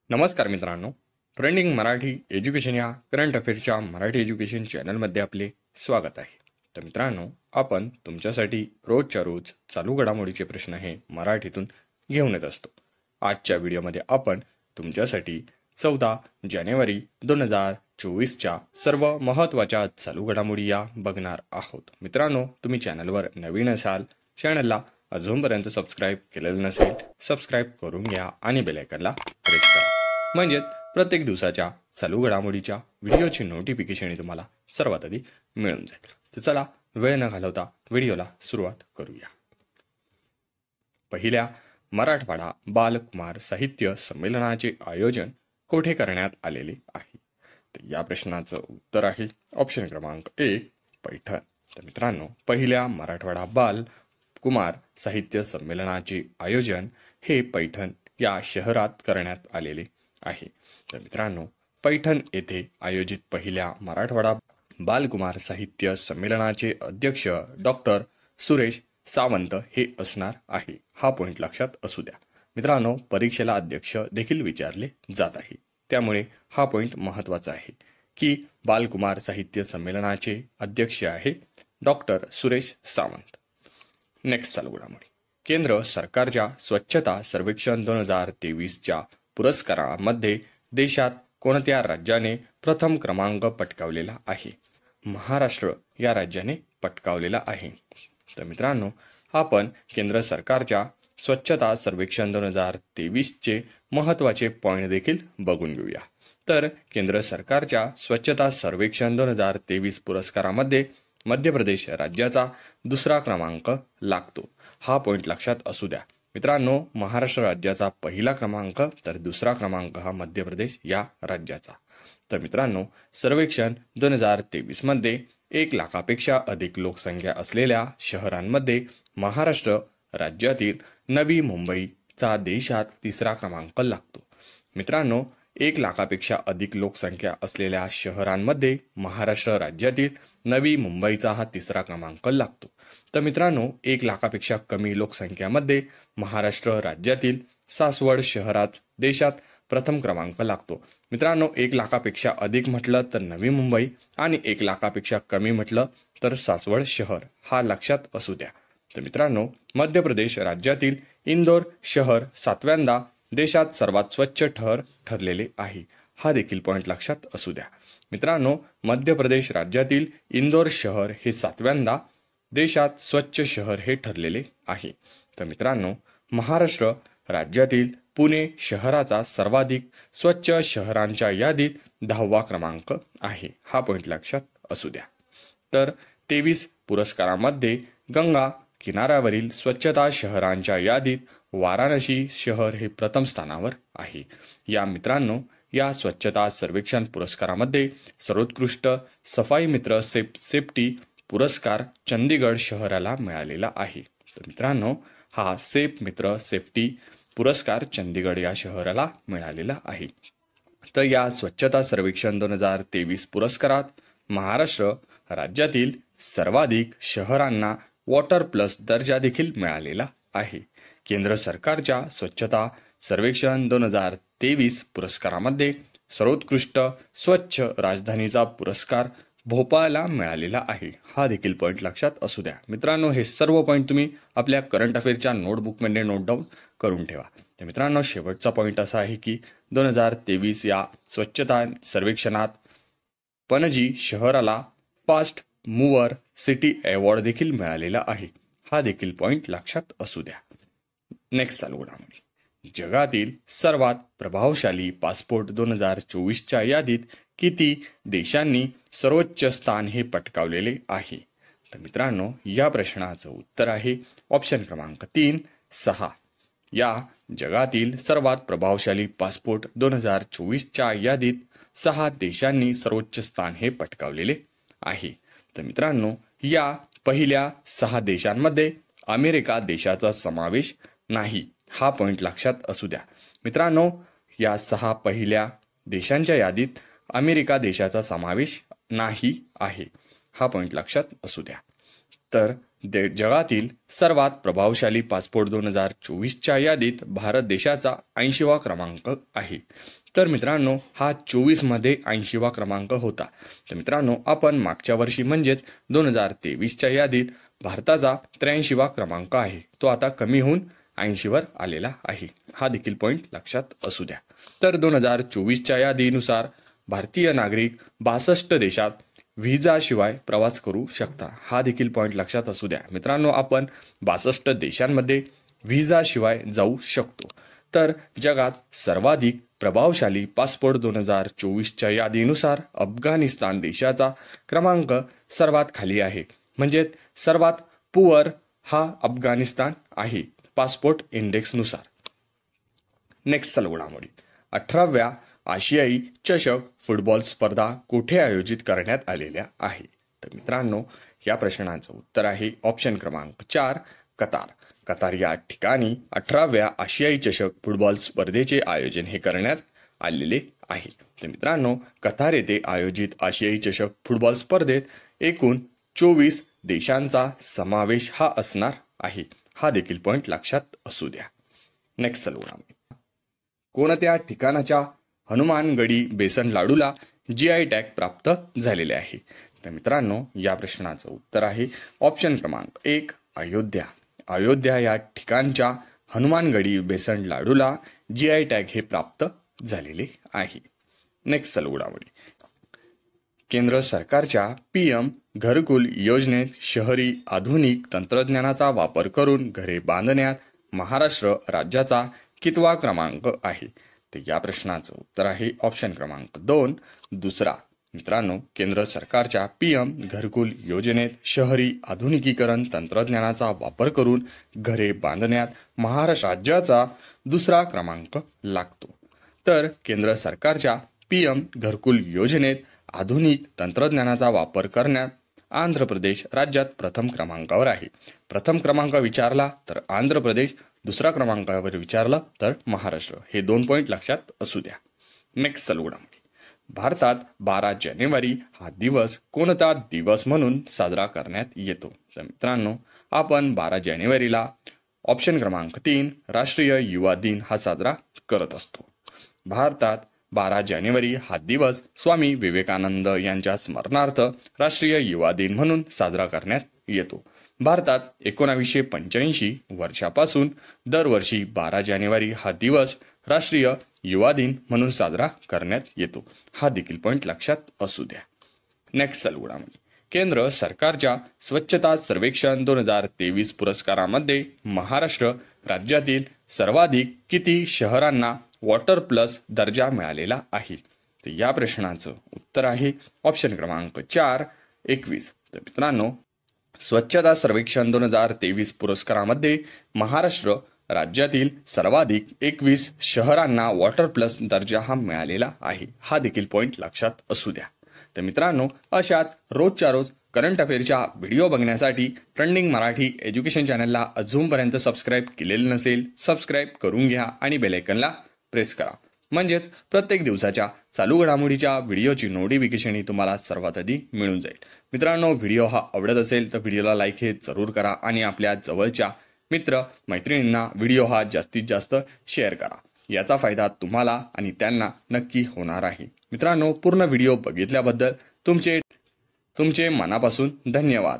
नमस्कार मित्रांनो, trending Marathi education या करंट अफेअर्सच्या मराठी एज्युकेशन चॅनलमध्ये आपले स्वागत आहे. तर मित्रांनो, आपण तुमच्यासाठी रोजच्या रोज चालू घडामोडीचे प्रश्न हे मराठीतून घेऊन येत असतो. आजच्या व्हिडिओमध्ये आपण तुमच्यासाठी 14 जानेवारी 2024च्या सर्व महत्त्वाच्या चालू घडामोडी या बघणार आहोत. मित्रांनो, तुम्ही चॅनलवर नवीन असाल, चॅनलला अजूनपर्यंत सबस्क्राईब केलेलं नसेल, सबस्क्राईब करून घ्या आणि बेल आयकॉनला प्रेस करा. म्हणजेच प्रत्येक दिवसाच्या चालू घडामोडीच्या व्हिडिओची नोटिफिकेशन तुम्हाला सर्वात आधी मिळून जाईल. तर चला वेळ न घालवता व्हिडिओला सुरुवात करूया. पहिल्या मराठवाडा बालकुमार साहित्य संमेलनाचे आयोजन कोठे करण्यात आलेले आहे? तर या प्रश्नाचं उत्तर आहे ऑप्शन क्रमांक 1 पैठण. तर मित्रांनो, पहिल्या मराठवाडा बालकुमार साहित्य संमेलनाचे आयोजन हे पैठण या शहरात करण्यात आलेले आहे. तर मित्रांनो, पैठण येथे आयोजित पहिल्या मराठवाडा बालकुमार साहित्य संमेलनाचे अध्यक्ष डॉक्टर सुरेश सावंत हे असणार आहे. हा पॉइंट लक्षात असू द्या. मित्रांनो, परीक्षेला अध्यक्ष देखील विचारले जात आहे, त्यामुळे हा पॉइंट महत्त्वाचा आहे की बालकुमार साहित्य संमेलनाचे अध्यक्ष आहे डॉक्टर सुरेश सावंत. नेक्स्ट चालू घडामोडी. केंद्र सरकारच्या स्वच्छता सर्वेक्षण 2023च्या पुरस्कारामध्ये देशात कोणत्या राज्याने प्रथम क्रमांक पटकावलेला आहे? महाराष्ट्र या राज्याने पटकावलेला आहे. तर मित्रांनो, आपण केंद्र सरकारच्या स्वच्छता सर्वेक्षण 2023चे महत्त्वाचे पॉईंट देखील बघून घेऊया. तर केंद्र सरकारच्या स्वच्छता सर्वेक्षण 2023 पुरस्कारामध्ये मध्य प्रदेश राज्याचा दुसरा क्रमांक लागतो. हा पॉइंट लक्षात असू द्या. मित्रांनो, महाराष्ट्र राज्याचा पहिला क्रमांक तर दुसरा क्रमांक हा मध्य प्रदेश या राज्याचा. तर मित्रांनो, सर्वेक्षण 2023 मध्ये 1 लाखापेक्षा अधिक लोकसंख्या असलेल्या शहरांमध्ये महाराष्ट्र राज्यातील नवी मुंबईचा देशात तिसरा क्रमांक लागतो. मित्रांनो, 1 लाखापेक्षा अधिक लोकसंख्या असलेल्या शहरांमध्ये महाराष्ट्र राज्यातील नवी मुंबईचा हा तिसरा क्रमांक लागतो. तर मित्रांनो, 1 लाखापेक्षा कमी लोकसंख्यामध्ये महाराष्ट्र राज्यातील सासवड शहरात देशात प्रथम क्रमांक लागतो. मित्रांनो, 1 लाखापेक्षा अधिक म्हटलं तर नवी मुंबई आणि 1 लाखापेक्षा कमी म्हटलं तर सासवड शहर, हा लक्षात असू द्या. तर मित्रांनो, मध्य प्रदेश राज्यातील इंदोर शहर 7व्यांदा देशात सर्वात स्वच्छ ठरलेले आहे. हा देखील पॉइंट लक्षात असू द्या. मित्रांनो, मध्य प्रदेश राज्यातील इंदोर शहर हे 7व्यांदा देशात स्वच्छ शहर हे ठरलेले आहे. तर मित्रांनो, महाराष्ट्र राज्यातील पुणे शहराचा सर्वाधिक स्वच्छ शहरांच्या यादीत 10वा क्रमांक आहे. हा पॉइंट लक्षात असू द्या. तर 23 पुरस्कारामध्ये गंगा किनाऱ्यावरील स्वच्छता शहरांच्या यादीत वाराणसी शहर हे प्रथम स्थानावर आहे. या मित्रांनो, या स्वच्छता सर्वेक्षण पुरस्कारामध्ये सर्वोत्कृष्ट सफाई मित्र सेफ्टी पुरस्कार चंदीगड शहराला मिळालेला आहे. तर मित्रांनो, हा सेफ मित्र सेफ्टी पुरस्कार चंदीगड या शहराला मिळालेला आहे. तर या स्वच्छता सर्वेक्षण 2023 पुरस्कारात महाराष्ट्र राज्यातील सर्वाधिक शहरांना वॉटर प्लस दर्जा देखील मिळालेला आहे. केंद्र सरकारच्या स्वच्छता सर्वेक्षण 2023 पुरस्कारामध्ये सर्वोत्कृष्ट स्वच्छ राजधानीचा पुरस्कार भोपाळला मिळालेला आहे. हा देखील पॉईंट लक्षात असू द्या. मित्रांनो, हे सर्व पॉईंट तुम्ही आपल्या करंट अफेअरच्या नोटबुकमध्ये नोट डाऊन करून ठेवा. तर मित्रांनो, शेवटचा पॉईंट असा आहे की 2023 या स्वच्छता सर्वेक्षणात पणजी शहराला फास्ट मूव्हर सिटी अवॉर्ड देखील मिळालेला आहे. हा देखील पॉईंट लक्षात असू द्या. नेक्स्ट चालू घडामोडी. जगातील सर्वात प्रभावशाली पासपोर्ट 2024च्या यादीत किती देशांनी सर्वोच्च स्थान हे पटकावलेले आहे? तर मित्रांनो, या प्रश्नाचं उत्तर आहे ऑप्शन क्रमांक 3 6. या जगातील सर्वात प्रभावशाली पासपोर्ट 2024च्या यादीत 6 देशांनी सर्वोच्च स्थान हे पटकावलेले आहे. तर मित्रांनो, या पहिल्या 6 देशांमध्ये अमेरिका देशाचा समावेश नाही. हा पॉइंट लक्षात असू द्या. मित्रांनो, या 6 पहिल्या देशांच्या यादीत अमेरिका देशाचा समावेश नाही आहे. हा पॉइंट लक्षात असू द्या. तर जगातील सर्वात प्रभावशाली पासपोर्ट 2024च्या यादीत भारत देशाचा 80वा क्रमांक आहे। तर मित्रांनो हा 24 मध्ये 80वा क्रमांक होता। तर मित्रांनो आपण मागच्या वर्षी म्हणजेच 2023च्या यादीत भारताचा 83वा क्रमांक आहे, तो आता कमी होऊन 80वर आलेला आहे। हा देखील पॉईंट लक्षात असू द्या। तर 2024च्या यादीनुसार भारतीय नागरिक 62 देशात व्हिसाशिवाय प्रवास करू शकता। हा देखील पॉईंट लक्षात असू द्या। मित्रांनो आपण 62 देशांमध्ये व्हिसाशिवाय जाऊ शकतो। तर जगात सर्वाधिक प्रभावशाली पासपोर्ट 2024च्या यादीनुसार अफगाणिस्तान देशाचा क्रमांक सर्वात खाली आहे, म्हणजे सर्वात पुअर हा अफगाणिस्तान आहे पासपोर्ट इंडेक्सनुसार। नेक्स्ट चालू घडामोडी 18व्या आशियाई चषक फुटबॉल स्पर्धा कुठे आयोजित करण्यात आलेल्या आहे? तर मित्रांनो या प्रश्नाचं उत्तर आहे ऑप्शन क्रमांक 4 कतार। कतार या ठिकाणी 18व्या आशियाई चषक फुटबॉल स्पर्धेचे आयोजन हे करण्यात आलेले आहे। तर मित्रांनो कतार येथे आयोजित आशियाई चषक फुटबॉल स्पर्धेत एकूण 24 देशांचा समावेश हा असणार आहे। हा देखील पॉईंट लक्षात असू द्या। नेक्स्ट चालू घडामोडी कोणत्या ठिकाणाच्या हनुमानगढी बेसन लाडूला GI टॅग प्राप्त झालेले आहे? तर मित्रांनो या प्रश्नाचं उत्तर आहे ऑप्शन क्रमांक 1 अयोध्या। अयोध्या या ठिकाणच्या हनुमानगढी बेसन लाडूला GI टॅग हे प्राप्त झालेले आहे। नेक्स्ट चालू घडामोडी केंद्र सरकारच्या PM घरकुल योजनेत शहरी आधुनिक तंत्रज्ञानाचा वापर करून घरे बांधण्यात महाराष्ट्र राज्याचा कितवा क्रमांक आहे? तर या प्रश्नाचं उत्तर आहे ऑप्शन क्रमांक 2 दुसरा। मित्रांनो केंद्र सरकारच्या PM घरकुल योजनेत शहरी आधुनिकीकरण तंत्रज्ञानाचा वापर करून घरे बांधण्यात महाराष्ट्र राज्याचा दुसरा क्रमांक लागतो। तर केंद्र सरकारच्या PM घरकुल योजनेत आधुनिक तंत्रज्ञानाचा वापर करण्यात आंध्र प्रदेश राज्यात प्रथम क्रमांकावर आहे। प्रथम क्रमांक विचारला तर आंध्र प्रदेश, दुसरा क्रमांकावर विचारलं तर महाराष्ट्र, हे 2 पॉईंट लक्षात असू द्या। नेक्स्ट चालू घडामोडी भारतात 12 जानेवारी हा दिवस कोणता दिवस म्हणून साजरा करण्यात येतो? तर मित्रांनो आपण 12 जानेवारीला ऑप्शन क्रमांक 3 राष्ट्रीय युवा दिन हा साजरा करत असतो। भारतात 12 जानेवारी हा दिवस स्वामी विवेकानंद यांच्या स्मरणार्थ राष्ट्रीय युवा दिन म्हणून साजरा करण्यात येतो। भारतात 1985 वर्षापासून दरवर्षी 12 जानेवारी हा दिवस राष्ट्रीय युवा दिन म्हणून साजरा करण्यात येतो। हा देखील पॉईंट लक्षात असू द्या। नेक्स्ट चालू घडामोडी केंद्र सरकारच्या स्वच्छता सर्वेक्षण 2023 पुरस्कारामध्ये महाराष्ट्र राज्यातील सर्वाधिक किती शहरांना वॉटर प्लस दर्जा मिळालेला आहे? तर या प्रश्नाचं उत्तर आहे ऑप्शन क्रमांक 4 21। तर मित्रांनो स्वच्छता सर्वेक्षण 2023 पुरस्कारामध्ये महाराष्ट्र राज्यातील सर्वाधिक 21 शहरांना वॉटर प्लस दर्जा हा मिळालेला आहे। हा देखील पॉईंट लक्षात असू द्या। तर मित्रांनो अशात रोजच्या रोज करंट अफेअरच्या व्हिडिओ बघण्यासाठी ट्रेंडिंग मराठी एज्युकेशन चॅनलला अजूनपर्यंत सबस्क्राईब केलेलं नसेल सबस्क्राईब करून घ्या आणि बेल आयकॉनला प्रेस करा, म्हणजेच प्रत्येक दिवसाच्या चालू घडामोडीच्या व्हिडिओची नोटिफिकेशन ही तुम्हाला सर्वात आधी मिळून जाईल। मित्रांनो व्हिडिओ हा आवडत असेल तर व्हिडिओला लाईक हे जरूर करा आणि आपल्या जवळच्या मित्र मैत्रिणींना व्हिडिओ हा जास्तीत जास्त शेअर करा। याचा फायदा तुम्हाला आणि त्यांना नक्की होणार आहे। मित्रांनो पूर्ण व्हिडिओ बघितल्याबद्दल तुमचे मनापासून धन्यवाद।